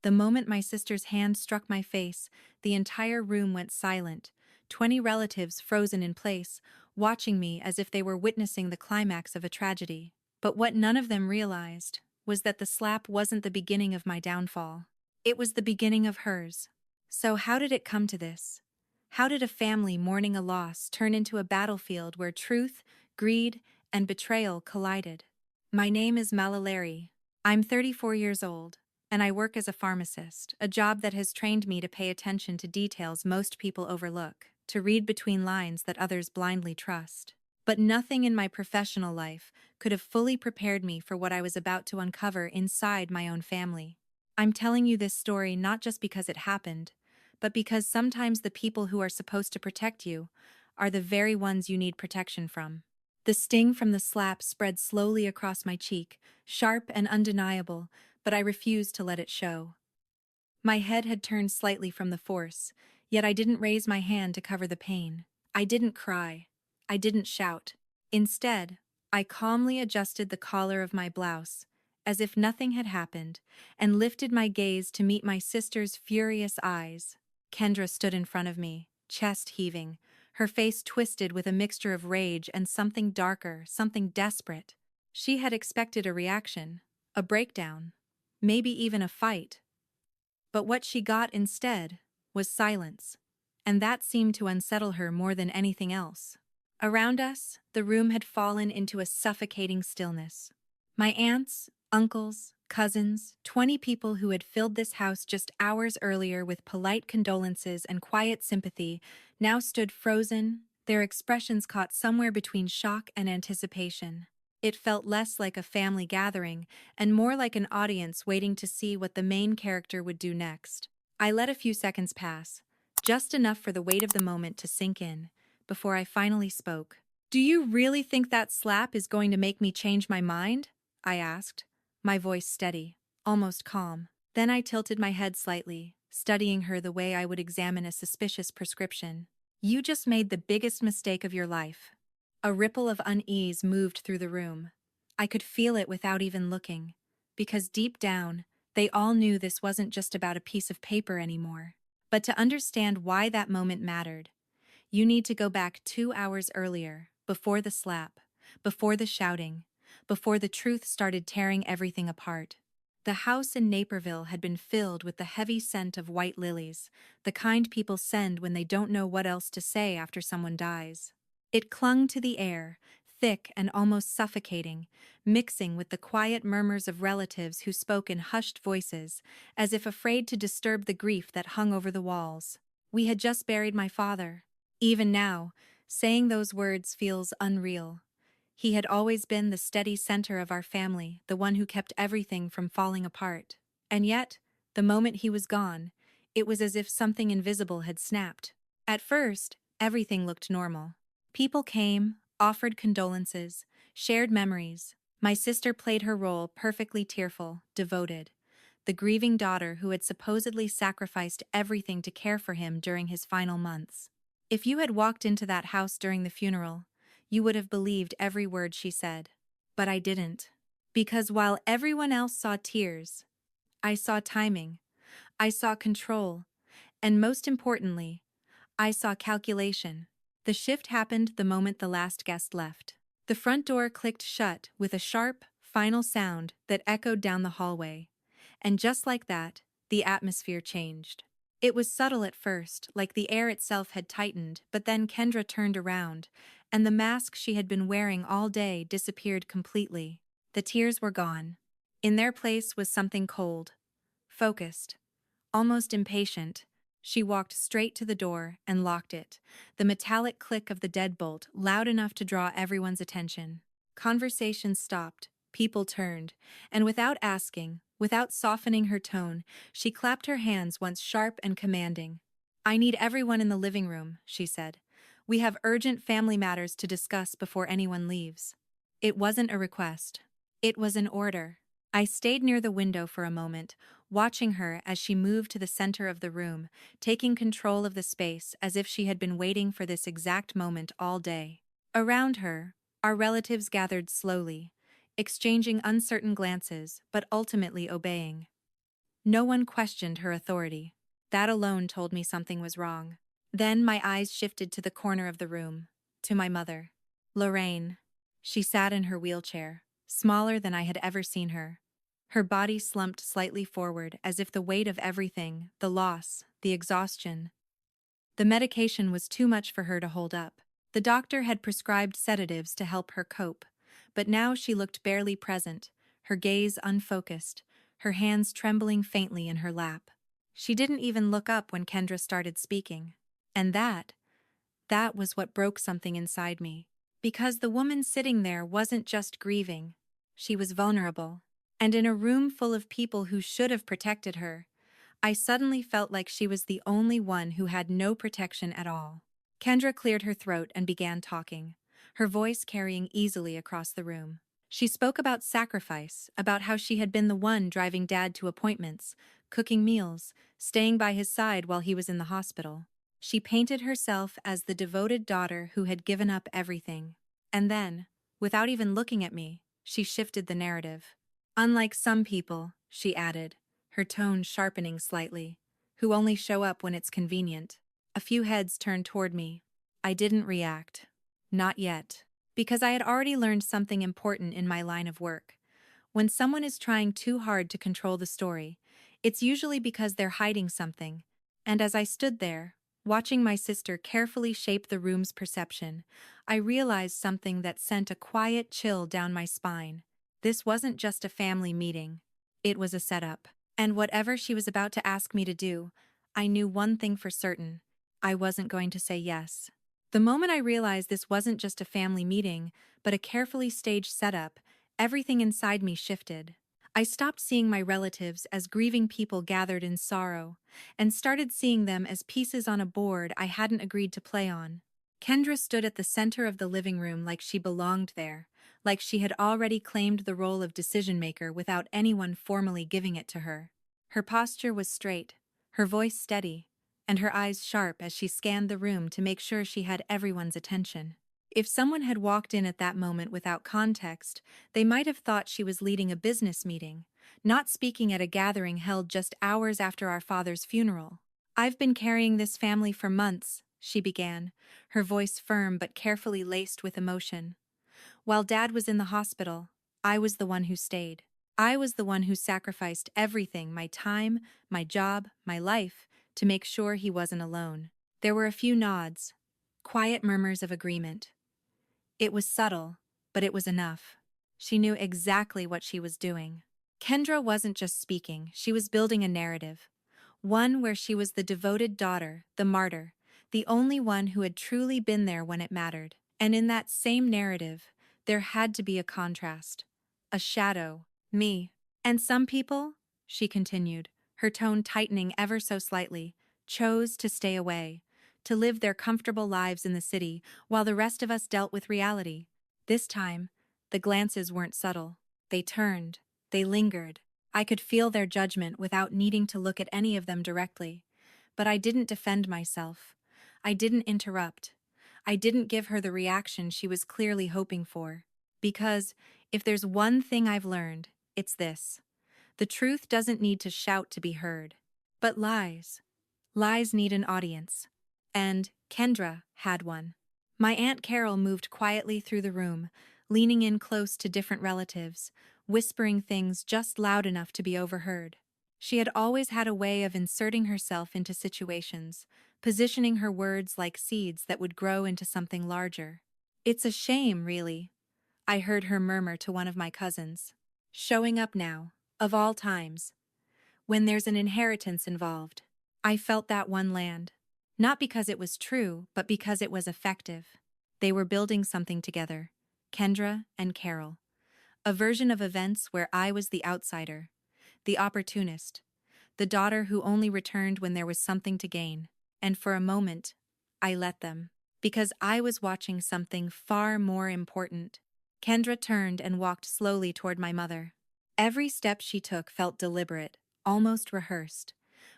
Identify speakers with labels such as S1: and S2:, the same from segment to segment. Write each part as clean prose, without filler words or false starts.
S1: The moment my sister's hand struck my face, the entire room went silent, 20 relatives frozen in place, watching me as if they were witnessing the climax of a tragedy. But what none of them realized was that the slap wasn't the beginning of my downfall. It was the beginning of hers. So how did it come to this? How did a family mourning a loss turn into a battlefield where truth, greed, and betrayal collided? My name is Malalari. I'm 34 years old, and I work as a pharmacist, a job that has trained me to pay attention to details most people overlook, to read between lines that others blindly trust. But nothing in my professional life could have fully prepared me for what I was about to uncover inside my own family. I'm telling you this story not just because it happened, but because sometimes the people who are supposed to protect you are the very ones you need protection from. The sting from the slap spread slowly across my cheek, sharp and undeniable, but I refused to let it show. My head had turned slightly from the force, yet I didn't raise my hand to cover the pain. I didn't cry. I didn't shout. Instead, I calmly adjusted the collar of my blouse, as if nothing had happened, and lifted my gaze to meet my sister's furious eyes. Kendra stood in front of me, chest heaving, her face twisted with a mixture of rage and something darker, something desperate. She had expected a reaction, a breakdown, maybe even a fight. But what she got instead was silence, and that seemed to unsettle her more than anything else. Around us, the room had fallen into a suffocating stillness. My aunts, uncles, cousins, 20 people who had filled this house just hours earlier with polite condolences and quiet sympathy now stood frozen, their expressions caught somewhere between shock and anticipation. It felt less like a family gathering and more like an audience waiting to see what the main character would do next. I let a few seconds pass, just enough for the weight of the moment to sink in, before I finally spoke. "Do you really think that slap is going to make me change my mind?" I asked, my voice steady, almost calm. Then I tilted my head slightly, studying her the way I would examine a suspicious prescription. "You just made the biggest mistake of your life." A ripple of unease moved through the room. I could feel it without even looking, because deep down, they all knew this wasn't just about a piece of paper anymore. But to understand why that moment mattered, you need to go back 2 hours earlier, before the slap, before the shouting, before the truth started tearing everything apart. The house in Naperville had been filled with the heavy scent of white lilies, the kind people send when they don't know what else to say after someone dies. It clung to the air, thick and almost suffocating, mixing with the quiet murmurs of relatives who spoke in hushed voices, as if afraid to disturb the grief that hung over the walls. We had just buried my father. Even now, saying those words feels unreal. He had always been the steady center of our family, the one who kept everything from falling apart. And yet, the moment he was gone, it was as if something invisible had snapped. At first, everything looked normal. People came, offered condolences, shared memories. My sister played her role perfectly tearful, devoted. The grieving daughter who had supposedly sacrificed everything to care for him during his final months. If you had walked into that house during the funeral, you would have believed every word she said. But I didn't. Because while everyone else saw tears, I saw timing, I saw control, and most importantly, I saw calculation. The shift happened the moment the last guest left. The front door clicked shut with a sharp, final sound that echoed down the hallway. And just like that, the atmosphere changed. It was subtle at first, like the air itself had tightened, but then Kendra turned around, and the mask she had been wearing all day disappeared completely. The tears were gone. In their place was something cold, focused, almost impatient. She walked straight to the door and locked it, the metallic click of the deadbolt loud enough to draw everyone's attention. Conversation stopped, people turned, and without asking, without softening her tone, she clapped her hands once sharp and commanding. "I need everyone in the living room," she said. "We have urgent family matters to discuss before anyone leaves." It wasn't a request. It was an order. I stayed near the window for a moment, watching her as she moved to the center of the room, taking control of the space as if she had been waiting for this exact moment all day. Around her, our relatives gathered slowly, exchanging uncertain glances but ultimately obeying. No one questioned her authority. That alone told me something was wrong. Then my eyes shifted to the corner of the room, to my mother. Lorraine. She sat in her wheelchair, smaller than I had ever seen her. Her body slumped slightly forward as if the weight of everything, the loss, the exhaustion, the medication was too much for her to hold up. The doctor had prescribed sedatives to help her cope, but now she looked barely present, her gaze unfocused, her hands trembling faintly in her lap. She didn't even look up when Kendra started speaking. And that was what broke something inside me. Because the woman sitting there wasn't just grieving, she was vulnerable. And in a room full of people who should have protected her, I suddenly felt like she was the only one who had no protection at all. Kendra cleared her throat and began talking, her voice carrying easily across the room. She spoke about sacrifice, about how she had been the one driving Dad to appointments, cooking meals, staying by his side while he was in the hospital. She painted herself as the devoted daughter who had given up everything. And then, without even looking at me, she shifted the narrative. Unlike some people, she added, her tone sharpening slightly, who only show up when it's convenient. A few heads turned toward me. I didn't react. Not yet. Because I had already learned something important in my line of work. When someone is trying too hard to control the story, it's usually because they're hiding something. And as I stood there, watching my sister carefully shape the room's perception, I realized something that sent a quiet chill down my spine. This wasn't just a family meeting. It was a setup. And whatever she was about to ask me to do, I knew one thing for certain. I wasn't going to say yes. The moment I realized this wasn't just a family meeting, but a carefully staged setup, everything inside me shifted. I stopped seeing my relatives as grieving people gathered in sorrow, and started seeing them as pieces on a board I hadn't agreed to play on. Kendra stood at the center of the living room like she belonged there, like she had already claimed the role of decision-maker without anyone formally giving it to her. Her posture was straight, her voice steady, and her eyes sharp as she scanned the room to make sure she had everyone's attention. If someone had walked in at that moment without context, they might have thought she was leading a business meeting, not speaking at a gathering held just hours after our father's funeral. "I've been carrying this family for months," she began, her voice firm but carefully laced with emotion. "While Dad was in the hospital, I was the one who stayed. I was the one who sacrificed everything, my time, my job, my life, to make sure he wasn't alone." There were a few nods, quiet murmurs of agreement. It was subtle, but it was enough. She knew exactly what she was doing. Kendra wasn't just speaking, she was building a narrative. One where she was the devoted daughter, the martyr, the only one who had truly been there when it mattered. And in that same narrative, there had to be a contrast. A shadow. Me. And some people, she continued, her tone tightening ever so slightly, chose to stay away, to live their comfortable lives in the city while the rest of us dealt with reality. This time, the glances weren't subtle. They turned. They lingered. I could feel their judgment without needing to look at any of them directly. But I didn't defend myself. I didn't interrupt. I didn't give her the reaction she was clearly hoping for. Because, if there's one thing I've learned, it's this. The truth doesn't need to shout to be heard. But lies need an audience. And Kendra had one. My Aunt Carol moved quietly through the room, leaning in close to different relatives, whispering things just loud enough to be overheard. She had always had a way of inserting herself into situations, positioning her words like seeds that would grow into something larger. "It's a shame, really," I heard her murmur to one of my cousins. "Showing up now, of all times, when there's an inheritance involved." I felt that one land. Not because it was true, but because it was effective. They were building something together, Kendra and Carol. A version of events where I was the outsider, the opportunist, the daughter who only returned when there was something to gain. And for a moment, I let them. Because I was watching something far more important. Kendra turned and walked slowly toward my mother. Every step she took felt deliberate, almost rehearsed.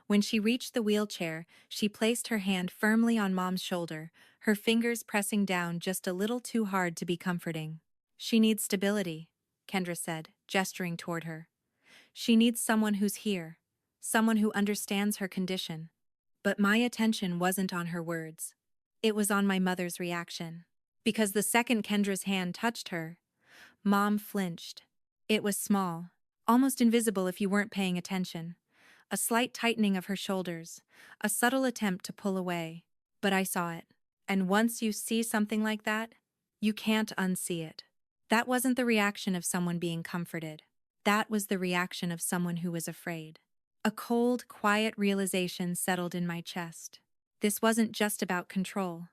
S1: When she reached the wheelchair, she placed her hand firmly on Mom's shoulder, her fingers pressing down just a little too hard to be comforting. "She needs stability," Kendra said, gesturing toward her. "She needs someone who's here, someone who understands her condition. But my attention wasn't on her words. It was on my mother's reaction. Because the second Kendra's hand touched her, Mom flinched. It was small, almost invisible if you weren't paying attention. A slight tightening of her shoulders, a subtle attempt to pull away. But I saw it. And once you see something like that, you can't unsee it. That wasn't the reaction of someone being comforted. That was the reaction of someone who was afraid. A cold, quiet realization settled in my chest. This wasn't just about control.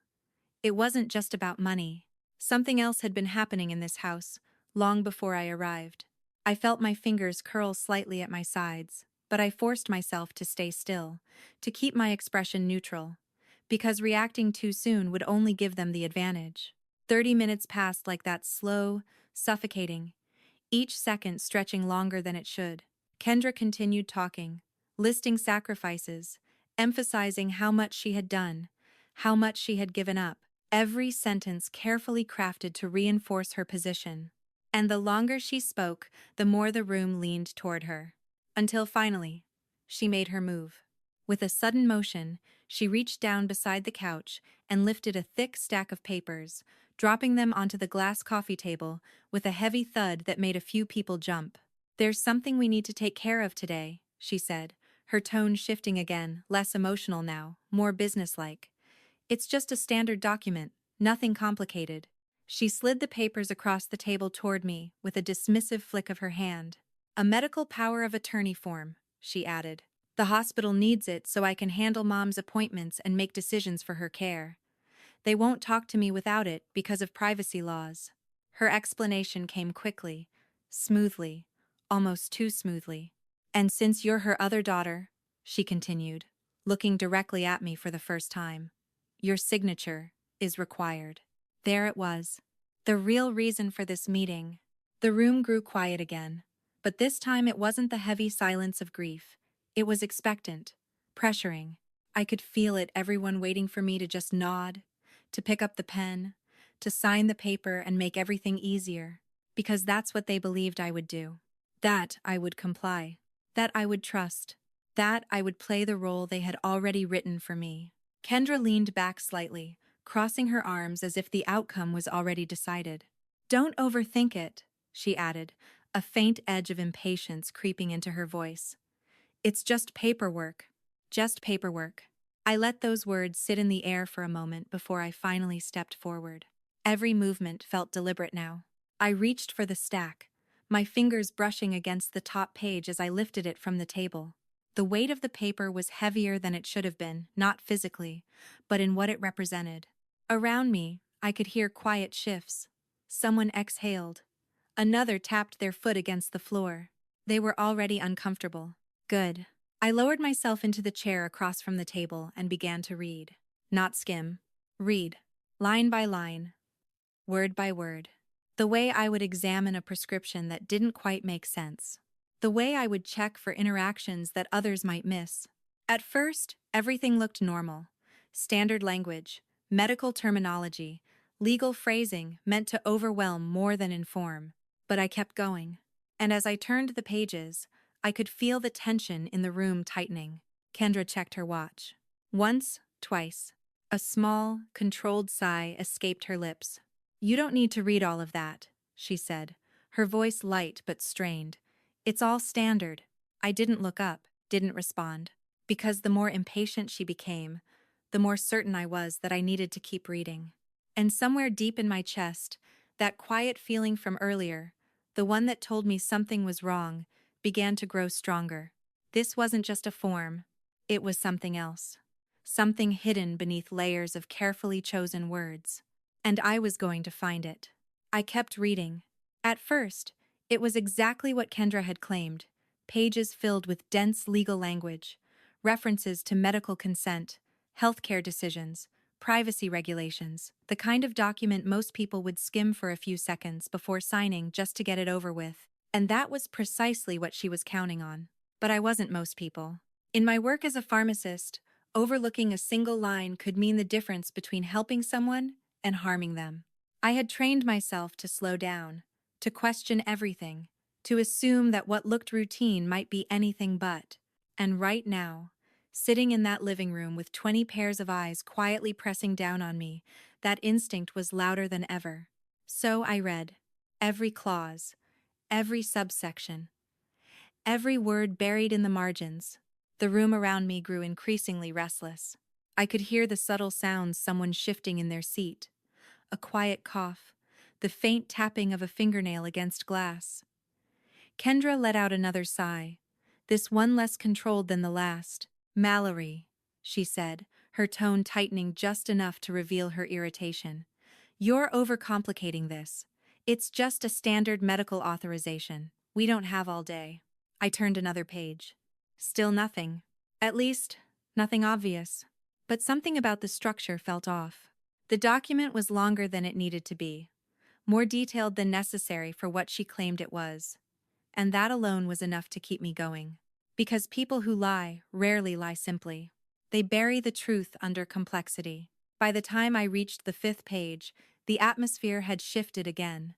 S1: It wasn't just about money. Something else had been happening in this house, long before I arrived. I felt my fingers curl slightly at my sides, but I forced myself to stay still, to keep my expression neutral, because reacting too soon would only give them the advantage. 30 minutes passed like that, slow, suffocating, each second stretching longer than it should. Kendra continued talking, listing sacrifices, emphasizing how much she had done, how much she had given up, every sentence carefully crafted to reinforce her position. And the longer she spoke, the more the room leaned toward her. Until finally, she made her move. With a sudden motion, she reached down beside the couch and lifted a thick stack of papers, dropping them onto the glass coffee table with a heavy thud that made a few people jump. "There's something we need to take care of today," she said, her tone shifting again, less emotional now, more businesslike. "It's just a standard document, nothing complicated." She slid the papers across the table toward me with a dismissive flick of her hand. "A medical power of attorney form," she added. "The hospital needs it so I can handle Mom's appointments and make decisions for her care. They won't talk to me without it because of privacy laws." Her explanation came quickly, smoothly, almost too smoothly. "And since you're her other daughter," she continued, looking directly at me for the first time, "your signature is required." There it was. The real reason for this meeting. The room grew quiet again, but this time it wasn't the heavy silence of grief. It was expectant, pressuring. I could feel it, everyone waiting for me to just nod, to pick up the pen, to sign the paper and make everything easier, because that's what they believed I would do. That I would comply. That I would trust. That I would play the role they had already written for me. Kendra leaned back slightly, crossing her arms as if the outcome was already decided. "Don't overthink it," she added, a faint edge of impatience creeping into her voice. "It's just paperwork. Just paperwork." I let those words sit in the air for a moment before I finally stepped forward. Every movement felt deliberate now. I reached for the stack, my fingers brushing against the top page as I lifted it from the table. The weight of the paper was heavier than it should have been, not physically, but in what it represented. Around me, I could hear quiet shifts. Someone exhaled. Another tapped their foot against the floor. They were already uncomfortable. Good. I lowered myself into the chair across from the table and began to read. Not skim. Read. Line by line. Word by word. The way I would examine a prescription that didn't quite make sense. The way I would check for interactions that others might miss. At first, everything looked normal. Standard language, medical terminology, legal phrasing meant to overwhelm more than inform. But I kept going. And as I turned the pages, I could feel the tension in the room tightening. Kendra checked her watch. Once, twice. A small, controlled sigh escaped her lips. "You don't need to read all of that," she said, her voice light but strained. "It's all standard." I didn't look up, didn't respond, because the more impatient she became, the more certain I was that I needed to keep reading. And somewhere deep in my chest, that quiet feeling from earlier, the one that told me something was wrong, began to grow stronger. This wasn't just a form, it was something else. Something hidden beneath layers of carefully chosen words. And I was going to find it. I kept reading. At first, it was exactly what Kendra had claimed, pages filled with dense legal language, references to medical consent, healthcare decisions, privacy regulations, the kind of document most people would skim for a few seconds before signing just to get it over with. And that was precisely what she was counting on. But I wasn't most people. In my work as a pharmacist, overlooking a single line could mean the difference between helping someone and harming them. I had trained myself to slow down, to question everything, to assume that what looked routine might be anything but. And right now, sitting in that living room with 20 pairs of eyes quietly pressing down on me, that instinct was louder than ever. So I read every clause, every subsection, every word buried in the margins. The room around me grew increasingly restless. I could hear the subtle sounds someone shifting in their seat, a quiet cough, the faint tapping of a fingernail against glass. Kendra let out another sigh, this one less controlled than the last. Mallory, she said, her tone tightening just enough to reveal her irritation. You're overcomplicating this. It's just a standard medical authorization. We don't have all day. I turned another page. Still nothing. At least, nothing obvious. But something about the structure felt off. The document was longer than it needed to be, more detailed than necessary for what she claimed it was. And that alone was enough to keep me going. Because people who lie rarely lie simply. They bury the truth under complexity. By the time I reached the 5th page, the atmosphere had shifted again.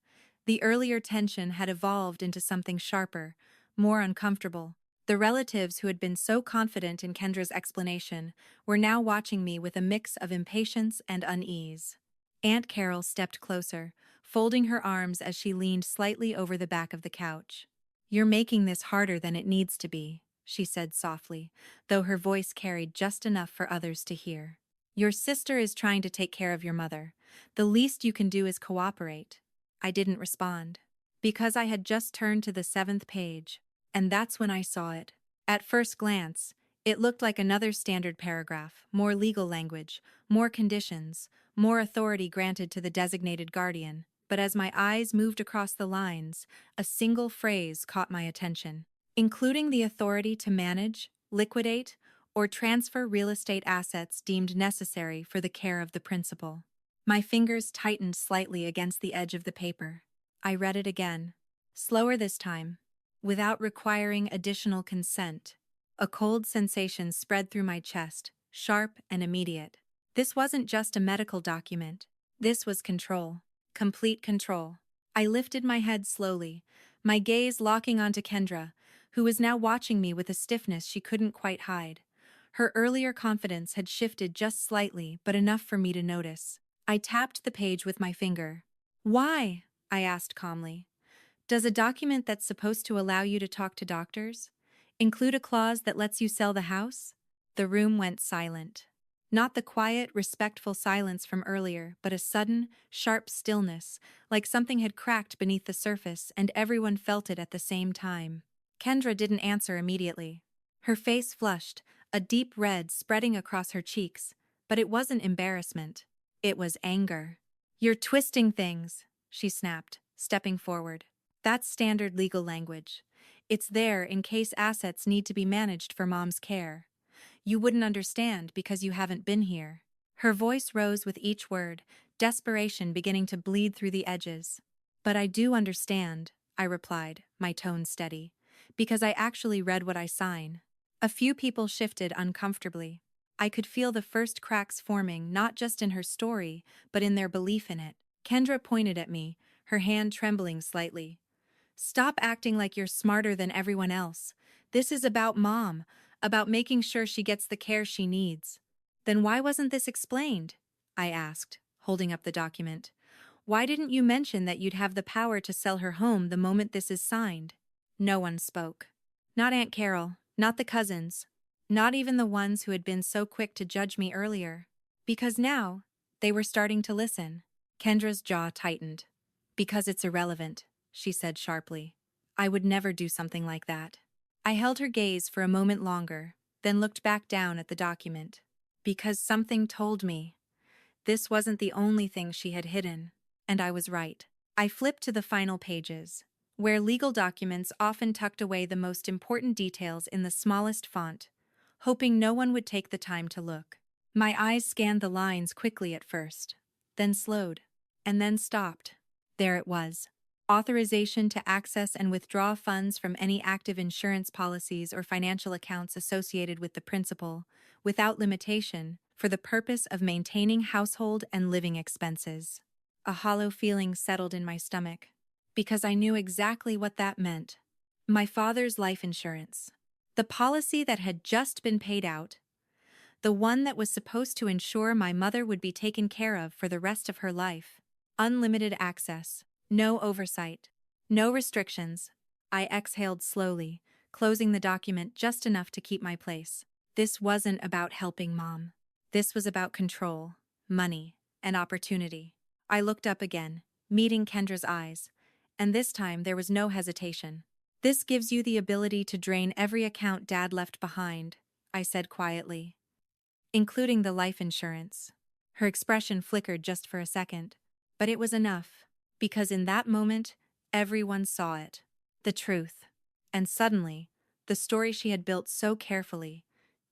S1: The earlier tension had evolved into something sharper, more uncomfortable. The relatives who had been so confident in Kendra's explanation were now watching me with a mix of impatience and unease. Aunt Carol stepped closer, folding her arms as she leaned slightly over the back of the couch. "You're making this harder than it needs to be," she said softly, though her voice carried just enough for others to hear. "Your sister is trying to take care of your mother. The least you can do is cooperate." I didn't respond, because I had just turned to the 7th page, and that's when I saw it. At first glance, it looked like another standard paragraph, more legal language, more conditions, more authority granted to the designated guardian. But as my eyes moved across the lines, a single phrase caught my attention. Including the authority to manage, liquidate, or transfer real estate assets deemed necessary for the care of the principal. My fingers tightened slightly against the edge of the paper. I read it again, slower this time, without requiring additional consent. A cold sensation spread through my chest, sharp and immediate. This wasn't just a medical document. This was control. Complete control. I lifted my head slowly, my gaze locking onto Kendra, who was now watching me with a stiffness she couldn't quite hide. Her earlier confidence had shifted just slightly, but enough for me to notice. I tapped the page with my finger. "Why?" I asked calmly. "Does a document that's supposed to allow you to talk to doctors include a clause that lets you sell the house?" The room went silent. Not the quiet, respectful silence from earlier, but a sudden, sharp stillness, like something had cracked beneath the surface and everyone felt it at the same time. Kendra didn't answer immediately. Her face flushed, a deep red spreading across her cheeks, but it wasn't embarrassment. It was anger. "You're twisting things," she snapped, stepping forward. "That's standard legal language. It's there in case assets need to be managed for Mom's care. You wouldn't understand because you haven't been here." Her voice rose with each word, desperation beginning to bleed through the edges. "But I do understand," I replied, my tone steady, "because I actually read what I sign." A few people shifted uncomfortably. I could feel the first cracks forming not just in her story, but in their belief in it. Kendra pointed at me, her hand trembling slightly. "Stop acting like you're smarter than everyone else. This is about Mom, about making sure she gets the care she needs." "Then why wasn't this explained?" I asked, holding up the document. "Why didn't you mention that you'd have the power to sell her home the moment this is signed?" No one spoke. Not Aunt Carol, not the cousins, not even the ones who had been so quick to judge me earlier. Because now, they were starting to listen. Kendra's jaw tightened. "Because it's irrelevant," she said sharply. "I would never do something like that." I held her gaze for a moment longer, then looked back down at the document. Because something told me this wasn't the only thing she had hidden, and I was right. I flipped to the final pages, where legal documents often tucked away the most important details in the smallest font, hoping no one would take the time to look. My eyes scanned the lines quickly at first, then slowed, and then stopped. There it was. Authorization to access and withdraw funds from any active insurance policies or financial accounts associated with the principal, without limitation, for the purpose of maintaining household and living expenses. A hollow feeling settled in my stomach, because I knew exactly what that meant. My father's life insurance. The policy that had just been paid out, the one that was supposed to ensure my mother would be taken care of for the rest of her life. Unlimited access, no oversight, no restrictions. I exhaled slowly, closing the document just enough to keep my place. This wasn't about helping Mom. This was about control, money, and opportunity. I looked up again, meeting Kendra's eyes, and this time there was no hesitation. This gives you the ability to drain every account Dad left behind, I said quietly, including the life insurance. Her expression flickered just for a second, but it was enough, because in that moment, everyone saw it. The truth. And suddenly, the story she had built so carefully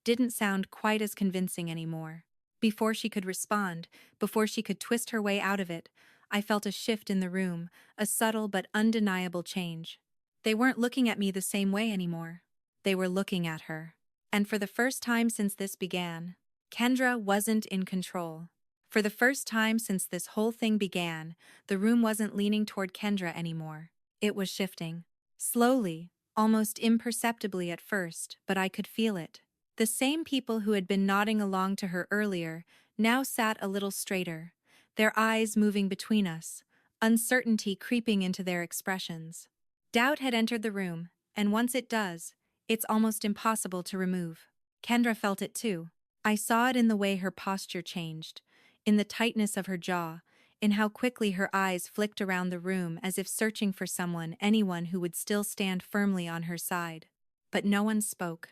S1: didn't sound quite as convincing anymore. Before she could respond, before she could twist her way out of it, I felt a shift in the room, a subtle but undeniable change. They weren't looking at me the same way anymore. They were looking at her. And for the first time since this began, Kendra wasn't in control. For the first time since this whole thing began, the room wasn't leaning toward Kendra anymore. It was shifting. Slowly, almost imperceptibly at first, but I could feel it. The same people who had been nodding along to her earlier now sat a little straighter, their eyes moving between us, uncertainty creeping into their expressions. Doubt had entered the room, and once it does, it's almost impossible to remove. Kendra felt it too. I saw it in the way her posture changed, in the tightness of her jaw, in how quickly her eyes flicked around the room as if searching for someone, anyone who would still stand firmly on her side. But no one spoke.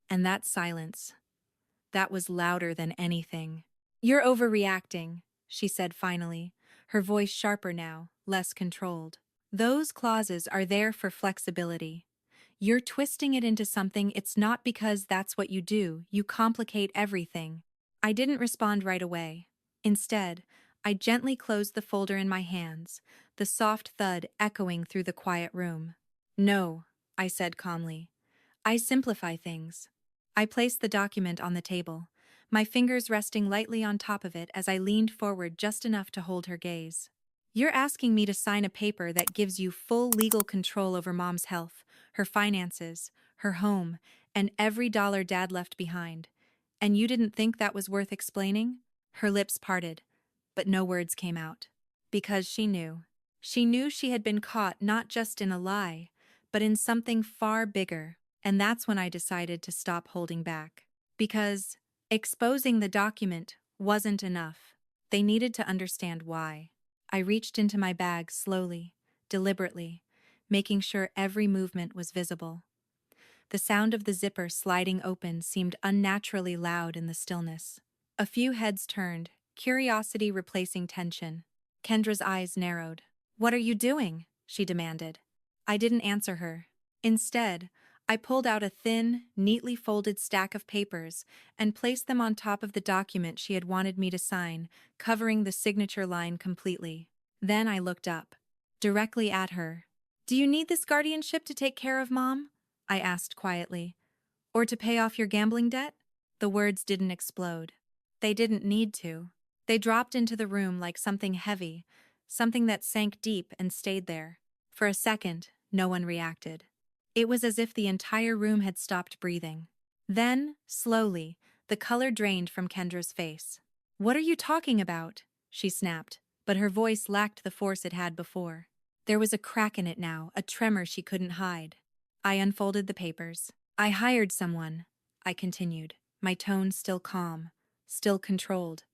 S1: And that silence, that was louder than anything. "You're overreacting," she said finally, her voice sharper now, less controlled. "Those clauses are there for flexibility. You're twisting it into something it's not because that's what you do, you complicate everything." I didn't respond right away. Instead, I gently closed the folder in my hands, the soft thud echoing through the quiet room. "No," I said calmly. "I simplify things." I placed the document on the table, my fingers resting lightly on top of it as I leaned forward just enough to hold her gaze. "You're asking me to sign a paper that gives you full legal control over Mom's health, her finances, her home, and every dollar Dad left behind. And you didn't think that was worth explaining?" Her lips parted, but no words came out. Because she knew. She knew she had been caught not just in a lie, but in something far bigger. And that's when I decided to stop holding back. Because exposing the document wasn't enough. They needed to understand why. I reached into my bag slowly, deliberately, making sure every movement was visible. The sound of the zipper sliding open seemed unnaturally loud in the stillness. A few heads turned, curiosity replacing tension. Kendra's eyes narrowed. "What are you doing?" she demanded. I didn't answer her. Instead, I pulled out a thin, neatly folded stack of papers and placed them on top of the document she had wanted me to sign, covering the signature line completely. Then I looked up, directly at her. "Do you need this guardianship to take care of Mom?" I asked quietly. "Or to pay off your gambling debt?" The words didn't explode. They didn't need to. They dropped into the room like something heavy, something that sank deep and stayed there. For a second, no one reacted. It was as if the entire room had stopped breathing. Then, slowly, the color drained from Kendra's face. "What are you talking about?" she snapped, but her voice lacked the force it had before. There was a crack in it now, a tremor she couldn't hide. I unfolded the papers. "I hired someone," I continued, my tone still calm, still controlled.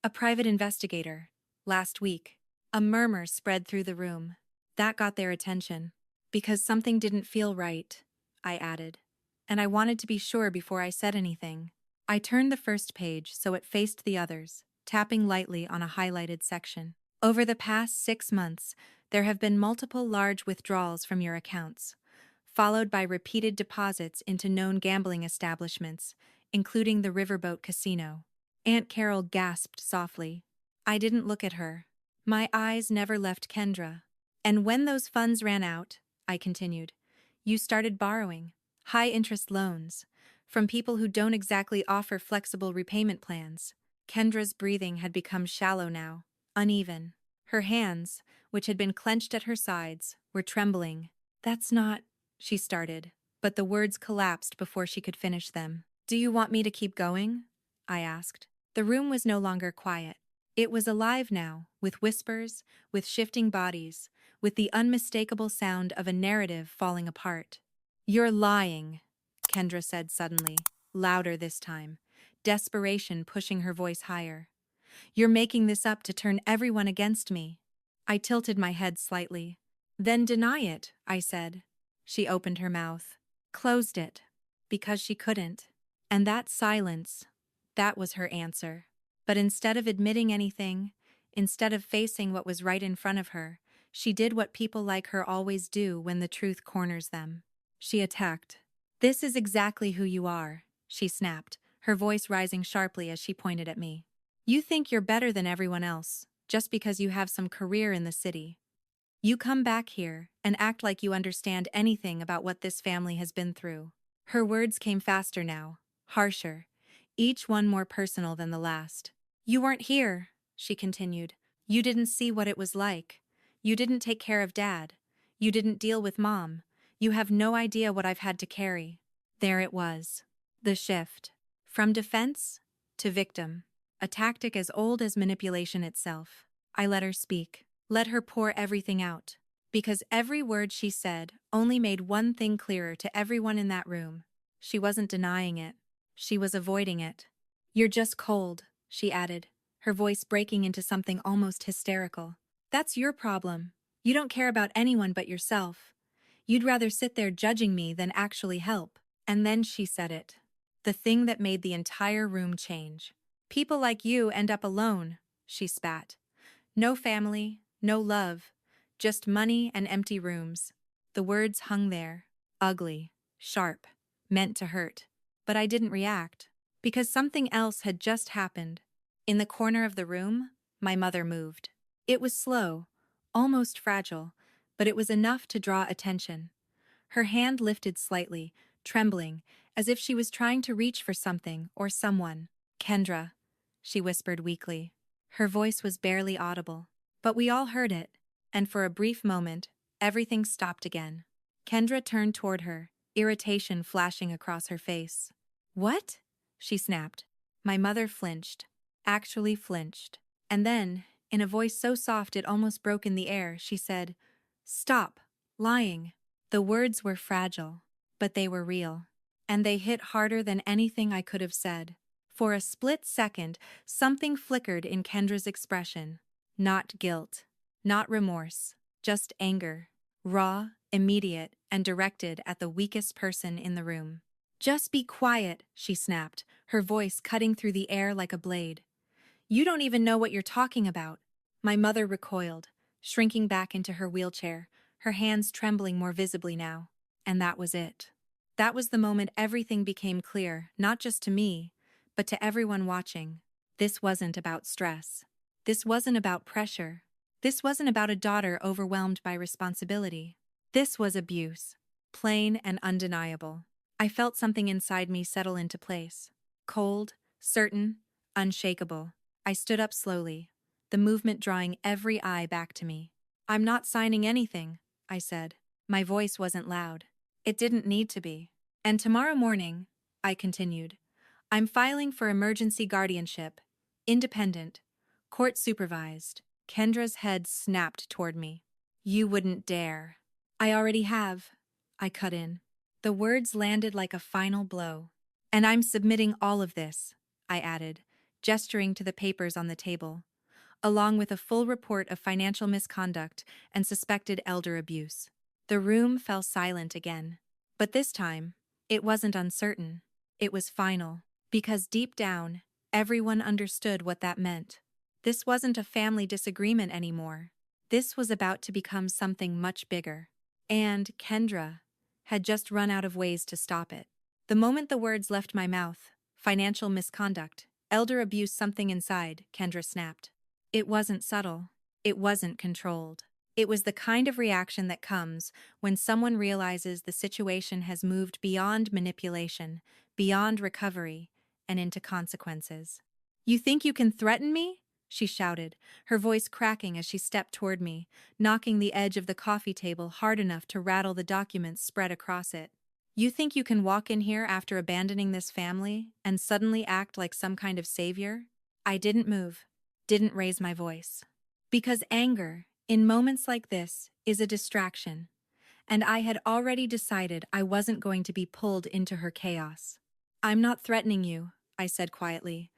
S1: "A private investigator. Last week." A murmur spread through the room. That got their attention. "Because something didn't feel right," I added. And I wanted to be sure before I said anything. I turned the first page so it faced the others, tapping lightly on a highlighted section. "Over the past 6 months, there have been multiple large withdrawals from your accounts, followed by repeated deposits into known gambling establishments, including the Riverboat Casino." Aunt Carol gasped softly. I didn't look at her. My eyes never left Kendra. "And when those funds ran out," I continued, "you started borrowing high-interest loans from people who don't exactly offer flexible repayment plans." Kendra's breathing had become shallow now, uneven. Her hands, which had been clenched at her sides, were trembling. "That's not," she started, but the words collapsed before she could finish them. "Do you want me to keep going?" I asked. The room was no longer quiet. It was alive now, with whispers, with shifting bodies, with the unmistakable sound of a narrative falling apart. "You're lying," Kendra said suddenly, louder this time, desperation pushing her voice higher. "You're making this up to turn everyone against me." I tilted my head slightly. "Then deny it," I said. She opened her mouth, closed it, because she couldn't. And that silence, that was her answer. But instead of admitting anything, instead of facing what was right in front of her, she did what people like her always do when the truth corners them. She attacked. "This is exactly who you are," she snapped, her voice rising sharply as she pointed at me. "You think you're better than everyone else, just because you have some career in the city. You come back here and act like you understand anything about what this family has been through." Her words came faster now, harsher, each one more personal than the last. "You weren't here," she continued. "You didn't see what it was like. You didn't take care of Dad. You didn't deal with Mom. You have no idea what I've had to carry." There it was. The shift. From defense to victim. A tactic as old as manipulation itself. I let her speak. Let her pour everything out. Because every word she said only made one thing clearer to everyone in that room. She wasn't denying it. She was avoiding it. "You're just cold," she added, her voice breaking into something almost hysterical. "That's your problem. You don't care about anyone but yourself. You'd rather sit there judging me than actually help." And then she said it. The thing that made the entire room change. "People like you end up alone," she spat. "No family, no love, just money and empty rooms." The words hung there, ugly, sharp, meant to hurt. But I didn't react, because something else had just happened. In the corner of the room, my mother moved. It was slow, almost fragile, but it was enough to draw attention. Her hand lifted slightly, trembling, as if she was trying to reach for something or someone. "Kendra," she whispered weakly. Her voice was barely audible, but we all heard it, and for a brief moment, everything stopped again. Kendra turned toward her, irritation flashing across her face. "What?" she snapped. My mother flinched, actually flinched. And then, in a voice so soft it almost broke in the air, she said, "Stop lying." The words were fragile, but they were real. And they hit harder than anything I could have said. For a split second, something flickered in Kendra's expression. Not guilt, not remorse, just anger. Raw, immediate, and directed at the weakest person in the room. "Just be quiet," she snapped, her voice cutting through the air like a blade. "You don't even know what you're talking about." My mother recoiled, shrinking back into her wheelchair, her hands trembling more visibly now. And that was it. That was the moment everything became clear, not just to me, but to everyone watching. This wasn't about stress. This wasn't about pressure. This wasn't about a daughter overwhelmed by responsibility. This was abuse. Plain and undeniable. I felt something inside me settle into place. Cold, certain, unshakable. I stood up slowly, the movement drawing every eye back to me. "I'm not signing anything," I said. My voice wasn't loud. It didn't need to be. "And tomorrow morning," I continued, "I'm filing for emergency guardianship. Independent. Court-supervised." Kendra's head snapped toward me. "You wouldn't dare." "I already have," I cut in. The words landed like a final blow. "And I'm submitting all of this," I added, gesturing to the papers on the table, along with a full report of financial misconduct and suspected elder abuse. The room fell silent again. But this time, it wasn't uncertain. It was final. Because deep down, everyone understood what that meant. This wasn't a family disagreement anymore. This was about to become something much bigger. And Kendra had just run out of ways to stop it. The moment the words left my mouth, "financial misconduct, elder abuse," something inside, Kendra snapped. It wasn't subtle. It wasn't controlled. It was the kind of reaction that comes when someone realizes the situation has moved beyond manipulation, beyond recovery, and into consequences. "You think you can threaten me?" she shouted, her voice cracking as she stepped toward me, knocking the edge of the coffee table hard enough to rattle the documents spread across it. You think you can walk in here after abandoning this family and suddenly act like some kind of savior? I didn't move, didn't raise my voice. Because anger, in moments like this, is a distraction, and I had already decided I wasn't going to be pulled into her chaos. I'm not threatening you, I said quietly.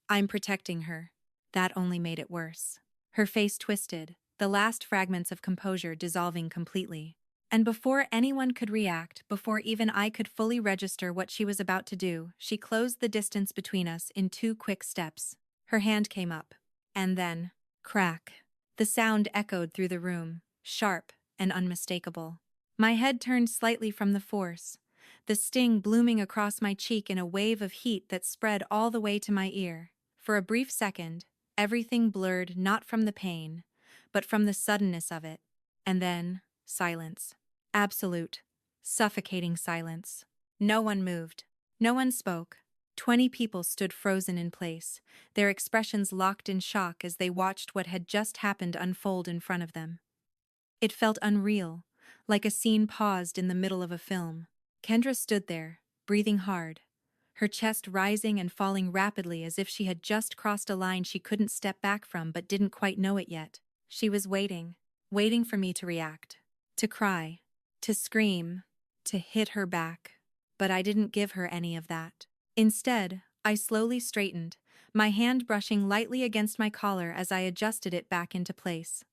S1: I'm protecting her. That only made it worse. Her face twisted, the last fragments of composure dissolving completely. And before anyone could react, before even I could fully register what she was about to do, she closed the distance between us in 2 quick steps. Her hand came up. And then, crack. The sound echoed through the room, sharp and unmistakable. My head turned slightly from the force, the sting blooming across my cheek in a wave of heat that spread all the way to my ear. For a brief second, everything blurred not from the pain, but from the suddenness of it. And then, silence. Absolute, suffocating silence. No one moved. No one spoke. 20 people stood frozen in place, their expressions locked in shock as they watched what had just happened unfold in front of them. It felt unreal, like a scene paused in the middle of a film. Kendra stood there, breathing hard, her chest rising and falling rapidly as if she had just crossed a line she couldn't step back from but didn't quite know it yet. She was waiting for me to react, to cry, to scream, to hit her back. But I didn't give her any of that. Instead, I slowly straightened, my hand brushing lightly against my collar as I adjusted it back into place.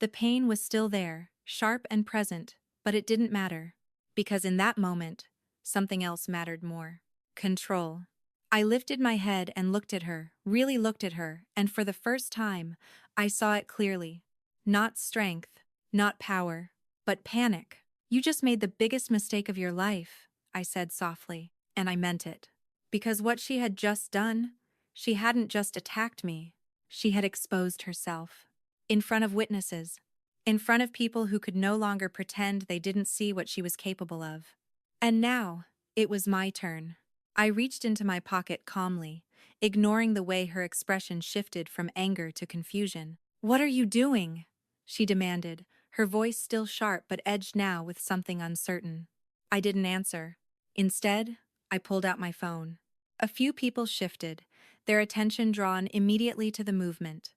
S1: The pain was still there, sharp and present, but it didn't matter. Because in that moment, something else mattered more. Control. I lifted my head and looked at her, really looked at her, and for the first time, I saw it clearly. Not strength, not power, but panic. You just made the biggest mistake of your life, I said softly, and I meant it. Because what she had just done, she hadn't just attacked me, she had exposed herself. In front of witnesses, in front of people who could no longer pretend they didn't see what she was capable of. And now, it was my turn. I reached into my pocket calmly, ignoring the way her expression shifted from anger to confusion. "What are you doing?" she demanded, her voice still sharp but edged now with something uncertain. I didn't answer. Instead, I pulled out my phone. A few people shifted, their attention drawn immediately to the movement.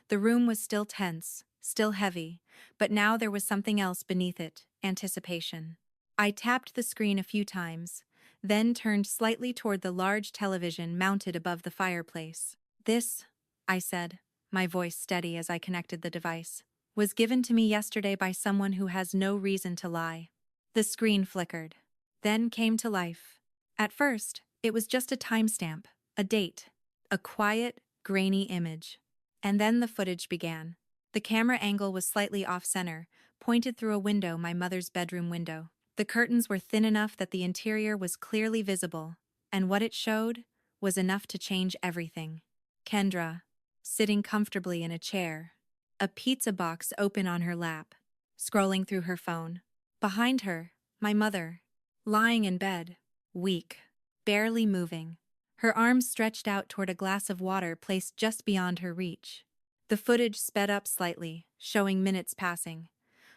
S1: The room was still tense, still heavy, but now there was something else beneath it, anticipation. I tapped the screen a few times, then turned slightly toward the large television mounted above the fireplace. "This," I said, my voice steady as I connected the device, "was given to me yesterday by someone who has no reason to lie." The screen flickered, then came to life. At first, it was just a timestamp, a date, a quiet, grainy image. And then the footage began. The camera angle was slightly off-center, pointed through a window, my mother's bedroom window. The curtains were thin enough that the interior was clearly visible, and what it showed was enough to change everything. Kendra, sitting comfortably in a chair, a pizza box open on her lap, scrolling through her phone. Behind her, my mother, lying in bed, weak, barely moving, her arms stretched out toward a glass of water placed just beyond her reach. The footage sped up slightly, showing minutes passing,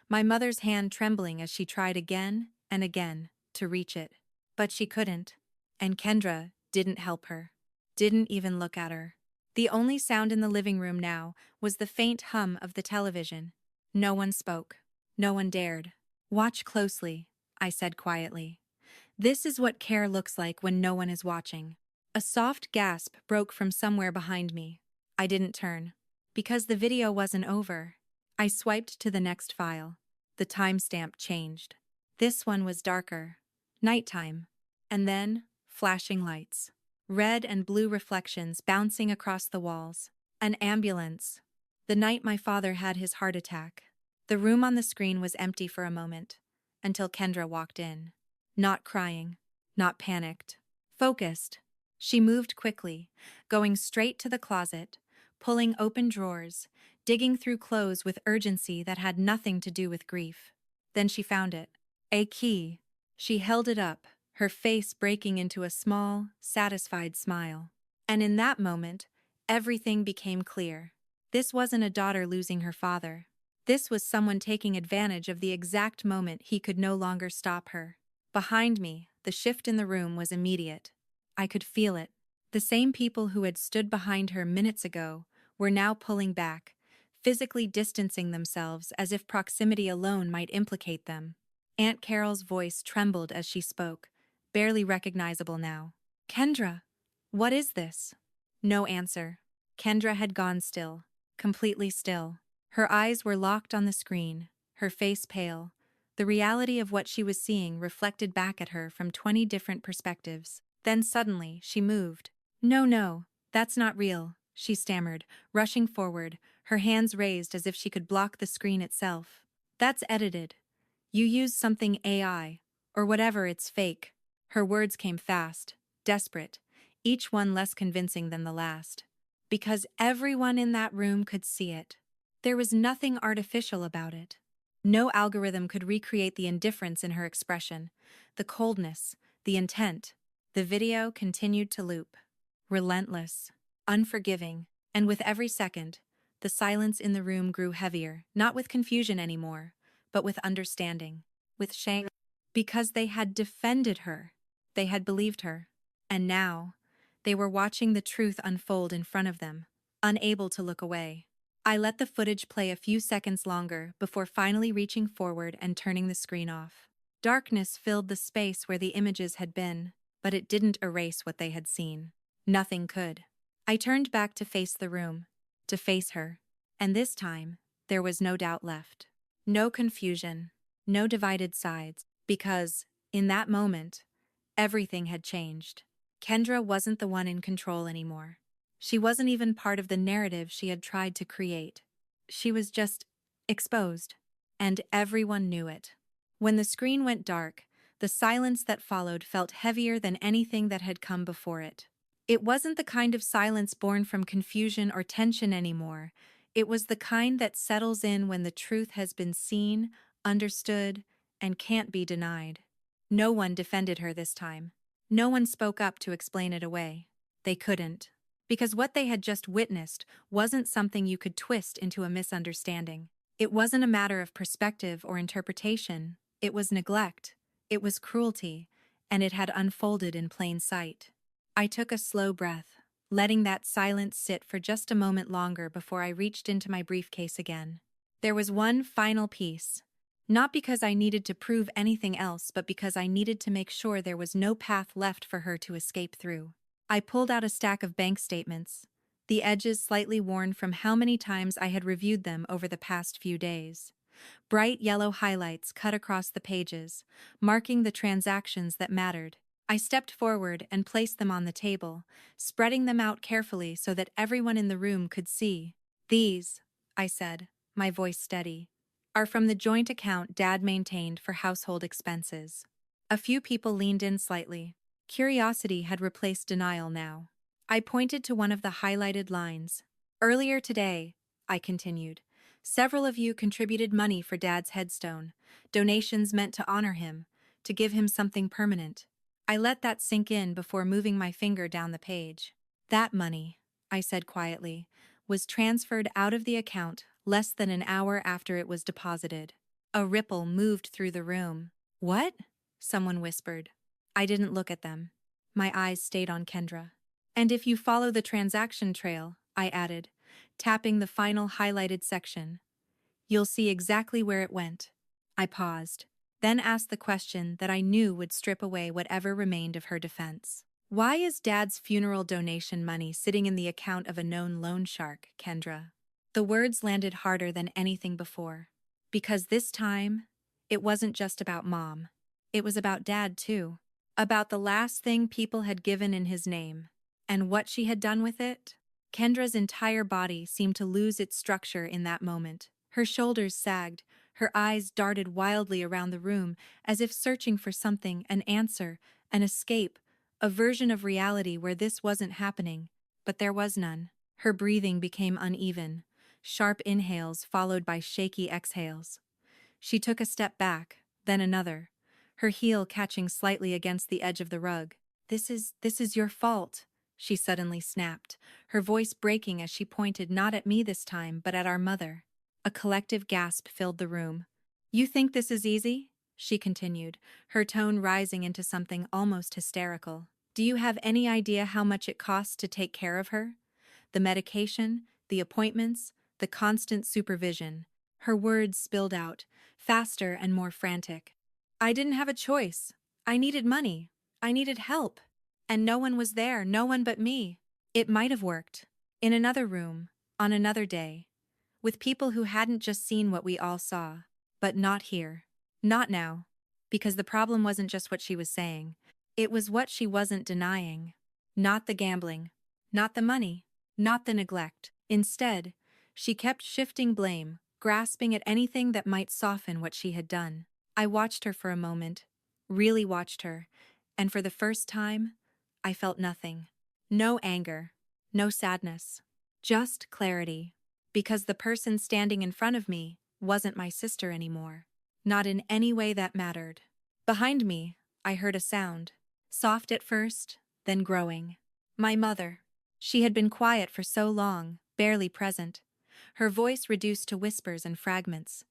S1: my mother's hand trembling as she tried again and again to reach it. But she couldn't, and Kendra didn't help her, didn't even look at her. The only sound in the living room now was the faint hum of the television. No one spoke. No one dared. "Watch closely," I said quietly. "This is what care looks like when no one is watching." A soft gasp broke from somewhere behind me. I didn't turn. Because the video wasn't over. I swiped to the next file. The timestamp changed. This one was darker. Nighttime. And then, flashing lights. Red and blue reflections bouncing across the walls. An ambulance. The night my father had his heart attack. The room on the screen was empty for a moment, until Kendra walked in. Not crying. Not panicked. Focused. She moved quickly, going straight to the closet, pulling open drawers, digging through clothes with urgency that had nothing to do with grief. Then she found it. A key. She held it up, her face breaking into a small, satisfied smile. And in that moment, everything became clear. This wasn't a daughter losing her father. This was someone taking advantage of the exact moment he could no longer stop her. Behind me, the shift in the room was immediate. I could feel it. The same people who had stood behind her minutes ago were now pulling back, physically distancing themselves as if proximity alone might implicate them. Aunt Carol's voice trembled as she spoke, barely recognizable now. Kendra, what is this? No answer. Kendra had gone still, completely still. Her eyes were locked on the screen, her face pale, the reality of what she was seeing reflected back at her from 20 different perspectives. Then suddenly, she moved. No, that's not real, she stammered, rushing forward, her hands raised as if she could block the screen itself. That's edited. You used something AI, or whatever, it's fake. Her words came fast, desperate, each one less convincing than the last. Because everyone in that room could see it. There was nothing artificial about it. No algorithm could recreate the indifference in her expression, the coldness, the intent. The video continued to loop. Relentless, unforgiving, and with every second, the silence in the room grew heavier, not with confusion anymore, but with understanding, with shame. Because they had defended her, they had believed her, and now, they were watching the truth unfold in front of them, unable to look away. I let the footage play a few seconds longer before finally reaching forward and turning the screen off. Darkness filled the space where the images had been, but it didn't erase what they had seen. Nothing could. I turned back to face the room, to face her, and this time, there was no doubt left. No confusion, no divided sides, because, in that moment, everything had changed. Kendra wasn't the one in control anymore. She wasn't even part of the narrative she had tried to create. She was just exposed, and everyone knew it. When the screen went dark, the silence that followed felt heavier than anything that had come before it. It wasn't the kind of silence born from confusion or tension anymore. It was the kind that settles in when the truth has been seen, understood, and can't be denied. No one defended her this time. No one spoke up to explain it away. They couldn't. Because what they had just witnessed wasn't something you could twist into a misunderstanding. It wasn't a matter of perspective or interpretation. It was neglect. It was cruelty, and it had unfolded in plain sight. I took a slow breath, letting that silence sit for just a moment longer before I reached into my briefcase again. There was one final piece. Not because I needed to prove anything else, but because I needed to make sure there was no path left for her to escape through. I pulled out a stack of bank statements, the edges slightly worn from how many times I had reviewed them over the past few days. Bright yellow highlights cut across the pages, marking the transactions that mattered. I stepped forward and placed them on the table, spreading them out carefully so that everyone in the room could see. These, I said, my voice steady, are from the joint account Dad maintained for household expenses. A few people leaned in slightly. Curiosity had replaced denial now. I pointed to one of the highlighted lines. Earlier today, I continued, several of you contributed money for Dad's headstone, donations meant to honor him, to give him something permanent. I let that sink in before moving my finger down the page. That money, I said quietly, was transferred out of the account less than an hour after it was deposited. A ripple moved through the room. What? Someone whispered. I didn't look at them. My eyes stayed on Kendra. And if you follow the transaction trail, I added, tapping the final highlighted section, you'll see exactly where it went. I paused, then asked the question that I knew would strip away whatever remained of her defense. Why is Dad's funeral donation money sitting in the account of a known loan shark, Kendra? The words landed harder than anything before. Because this time, it wasn't just about Mom. It was about Dad, too. About the last thing people had given in his name. And what she had done with it? Kendra's entire body seemed to lose its structure in that moment. Her shoulders sagged, her eyes darted wildly around the room as if searching for something, an answer, an escape, a version of reality where this wasn't happening. But there was none. Her breathing became uneven, sharp inhales followed by shaky exhales. She took a step back, then another, her heel catching slightly against the edge of the rug. This is your fault, she suddenly snapped, her voice breaking as she pointed not at me this time but at our mother. A collective gasp filled the room. You think this is easy? she continued, her tone rising into something almost hysterical. Do you have any idea how much it costs to take care of her? The medication, the appointments, the constant supervision. Her words spilled out, faster and more frantic. I didn't have a choice. I needed money. I needed help. And no one was there, no one but me. It might have worked. In another room, on another day, with people who hadn't just seen what we all saw. But not here. Not now. Because the problem wasn't just what she was saying. It was what she wasn't denying. Not the gambling. Not the money. Not the neglect. Instead, she kept shifting blame, grasping at anything that might soften what she had done. I watched her for a moment, really watched her, and for the first time, I felt nothing. No anger, no sadness, just clarity. Because the person standing in front of me wasn't my sister anymore. Not in any way that mattered. Behind me, I heard a sound. Soft at first, then growing. My mother. She had been quiet for so long, barely present. Her voice reduced to whispers and fragments.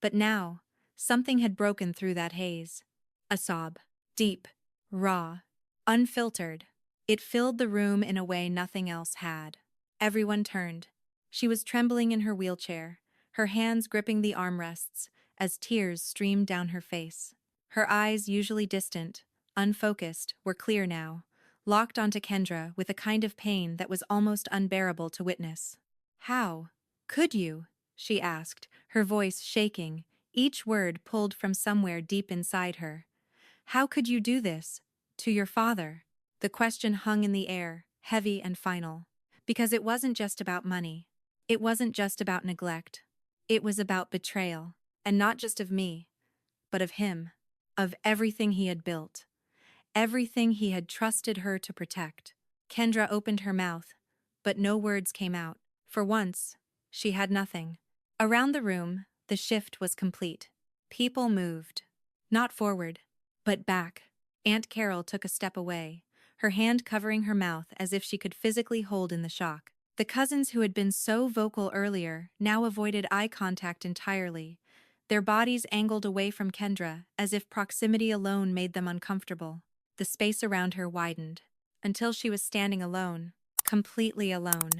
S1: But now, something had broken through that haze. A sob. Deep. Raw. Unfiltered. It filled the room in a way nothing else had. Everyone turned. She was trembling in her wheelchair, her hands gripping the armrests, as tears streamed down her face. Her eyes, usually distant, unfocused, were clear now, locked onto Kendra with a kind of pain that was almost unbearable to witness. How could you? She asked, her voice shaking, each word pulled from somewhere deep inside her. How could you do this? To your father? The question hung in the air, heavy and final. Because it wasn't just about money. It wasn't just about neglect. It was about betrayal. And not just of me, but of him. Of everything he had built. Everything he had trusted her to protect. Kendra opened her mouth, but no words came out. For once, she had nothing. Around the room, the shift was complete. People moved. Not forward, but back. Aunt Carol took a step away, her hand covering her mouth as if she could physically hold in the shock. The cousins who had been so vocal earlier now avoided eye contact entirely, their bodies angled away from Kendra as if proximity alone made them uncomfortable. The space around her widened, until she was standing alone, completely alone.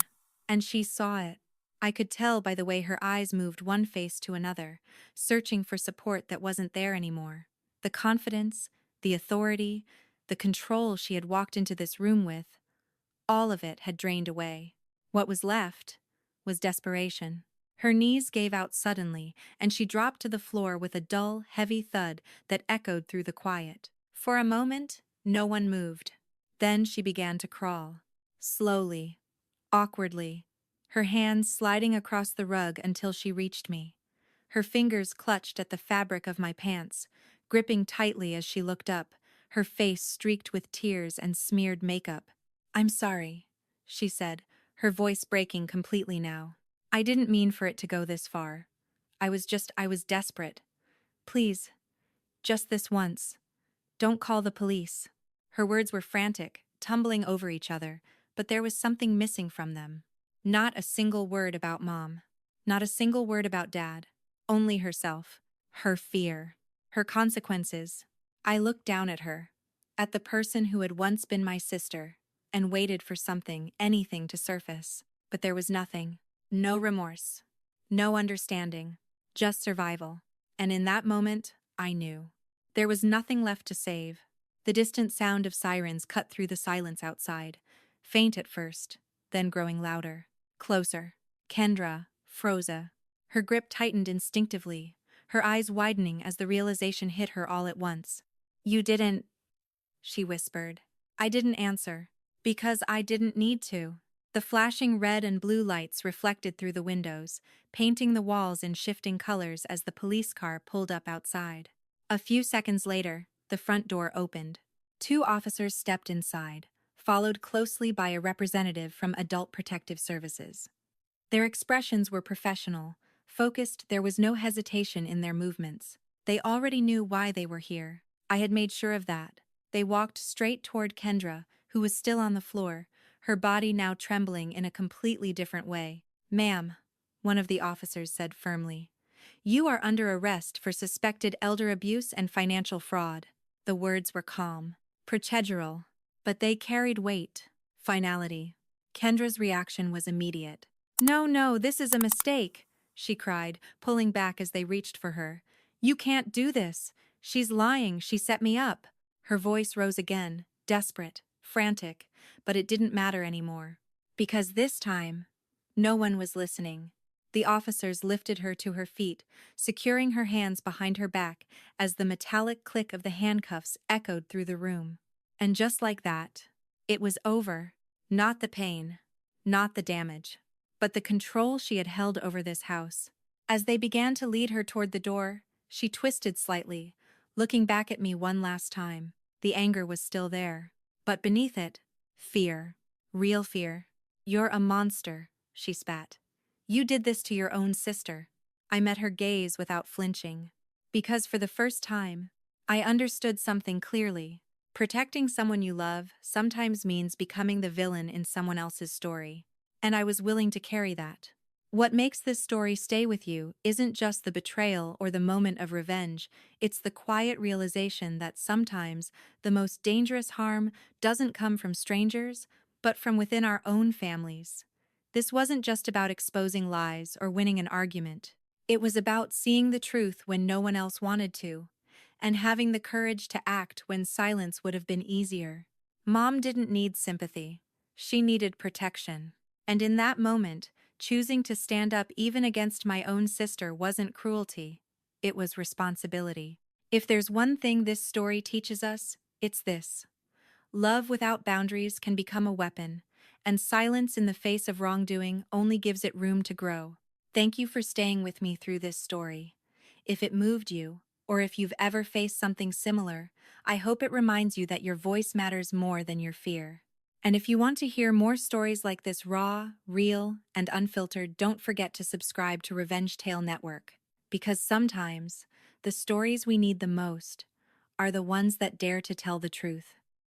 S1: And she saw it. I could tell by the way her eyes moved one face to another, searching for support that wasn't there anymore. The confidence, the authority, the control she had walked into this room with, all of it had drained away. What was left was desperation. Her knees gave out suddenly, and she dropped to the floor with a dull, heavy thud that echoed through the quiet. For a moment, no one moved. Then she began to crawl. Slowly, awkwardly, her hands sliding across the rug until she reached me. Her fingers clutched at the fabric of my pants, gripping tightly as she looked up, her face streaked with tears and smeared makeup. "I'm sorry," she said, her voice breaking completely now. "I didn't mean for it to go this far. I was desperate. Please, just this once. Don't call the police." Her words were frantic, tumbling over each other, but there was something missing from them. Not a single word about Mom. Not a single word about Dad. Only herself. Her fear. Her consequences. I looked down at her. At the person who had once been my sister, and waited for something, anything to surface. But there was nothing. No remorse. No understanding. Just survival. And in that moment, I knew. There was nothing left to save. The distant sound of sirens cut through the silence outside, faint at first, then growing louder. Closer. Kendra, froze. Her grip tightened instinctively, her eyes widening as the realization hit her all at once. "You didn't," she whispered. I didn't answer. Because I didn't need to. The flashing red and blue lights reflected through the windows, painting the walls in shifting colors as the police car pulled up outside. A few seconds later, the front door opened. 2 officers stepped inside, followed closely by a representative from Adult Protective Services. Their expressions were professional, focused. There was no hesitation in their movements. They already knew why they were here. I had made sure of that. They walked straight toward Kendra, who was still on the floor, her body now trembling in a completely different way. "Ma'am," one of the officers said firmly, "You are under arrest for suspected elder abuse and financial fraud." The words were calm, procedural, but they carried weight. Finality. Kendra's reaction was immediate. "No, no, this is a mistake," she cried, pulling back as they reached for her. "You can't do this. She's lying, she set me up." Her voice rose again, desperate, frantic, but it didn't matter anymore. Because this time, no one was listening. The officers lifted her to her feet, securing her hands behind her back as the metallic click of the handcuffs echoed through the room. And just like that, it was over. Not the pain, not the damage, but the control she had held over this house. As they began to lead her toward the door, she twisted slightly, looking back at me one last time. The anger was still there, but beneath it, fear. Real fear. "You're a monster," she spat. "You did this to your own sister." I met her gaze without flinching. Because for the first time, I understood something clearly. Protecting someone you love sometimes means becoming the villain in someone else's story. And I was willing to carry that. What makes this story stay with you isn't just the betrayal or the moment of revenge, it's the quiet realization that sometimes the most dangerous harm doesn't come from strangers, but from within our own families. This wasn't just about exposing lies or winning an argument. It was about seeing the truth when no one else wanted to, and having the courage to act when silence would have been easier. Mom didn't need sympathy. She needed protection. And in that moment, choosing to stand up even against my own sister wasn't cruelty. It was responsibility. If there's one thing this story teaches us, it's this. Love without boundaries can become a weapon, and silence in the face of wrongdoing only gives it room to grow. Thank you for staying with me through this story. If it moved you, or if you've ever faced something similar, I hope it reminds you that your voice matters more than your fear. And if you want to hear more stories like this raw, real, and unfiltered, don't forget to subscribe to Revenge Tale Network. Because sometimes, the stories we need the most are the ones that dare to tell the truth.